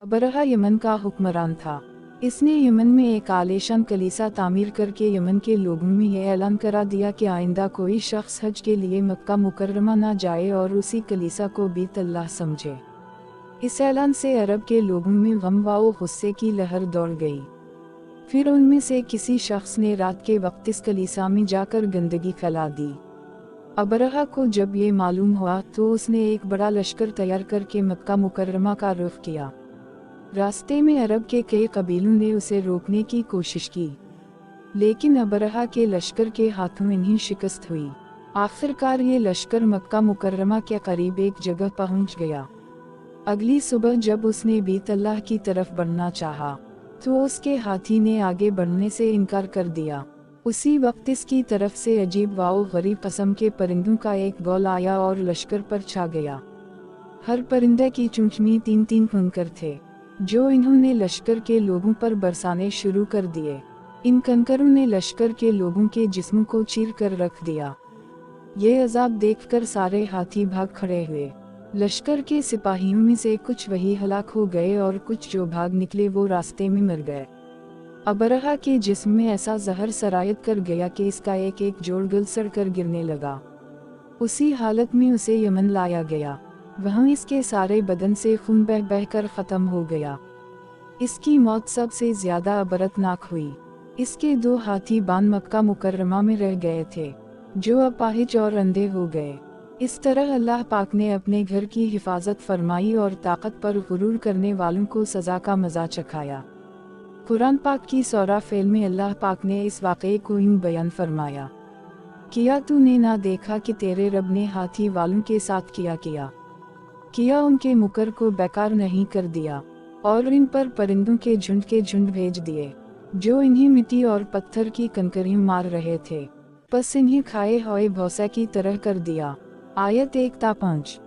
Abraha Yemen का हुक्मरान था। इसने यमन में एक आलीशान कलीसा तामीर करके यमन के लोगों में यह ऐलान करा दिया कि आइंदा कोई शख्स हज के लिए मक्का मुकर्रमा ना जाए और उसी कलीसा को बीत अल्लाह समझे। इस ऐलान से अरब के लोगों में गम व गुस्से की लहर दौड़ गई। फिर उनमें से किसी शख्स ने रात के वक्त इस कलीसा में जाकर गंदगी फैला दी। अबरहा को जब ये मालूम हुआ तो उसने एक बड़ा लश्कर तैयार करके मक्का मुकर्रमा का रुख किया। रास्ते में अरब के कई कबीलों ने उसे रोकने की कोशिश की, लेकिन अबरहा के लश्कर के हाथों इन्हीं शिकस्त हुई। आखिरकार ये लश्कर मक्का मुकर्रमा के करीब एक जगह पहुंच गया। अगली सुबह जब उसने बीत अल्लाह की तरफ बढ़ना चाहा, तो उसके हाथी ने आगे बढ़ने से इनकार कर दिया। उसी वक्त इसकी तरफ से अजीब व गरीब किस्म के परिंदों का एक गौल आया और लश्कर पर छा गया। हर परिंदे की चोंच में 3-3 कंकर थे, जो इन्होंने लश्कर के लोगों पर बरसाने शुरू कर दिए। इन कंकरों ने लश्कर के लोगों के जिस्मों को चीर कर रख दिया। ये अजाब देखकर सारे हाथी भाग खड़े हुए। लश्कर के सिपाहियों में से कुछ वही हलाक हो गए और कुछ जो भाग निकले वो रास्ते में मर गए। अबरहा के जिस्म में ऐसा जहर सरायत कर गया कि इसका एक एक जोड़ गल सड़ कर गिरने लगा। उसी हालत में उसे यमन लाया गया। वहाँ इसके सारे बदन से खून बह बह कर ख़त्म हो गया। इसकी मौत सबसे ज़्यादा अबरतनाक हुई। इसके 2 हाथी बान मक्का मुकर्रमा में रह गए थे, जो अपाहिज और अंधे हो गए। इस तरह अल्लाह पाक ने अपने घर की हिफाजत फरमाई और ताकत पर गुरूर करने वालों को सज़ा का मज़ा चखाया। कुरान पाक की सूरा फ़ैल में अल्लाह पाक ने इस वाक़े को यूँ बयान फरमाया, किया तूने ना देखा कि तेरे रब ने हाथी वालों के साथ किया उनके मुकर को बेकार नहीं कर दिया, और इन पर परिंदों के झुंड भेज दिए, जो इन्हें मिट्टी और पत्थर की कंकरियां मार रहे थे। बस इन्हें खाए हुए भौसे की तरह कर दिया। आयत 1-5।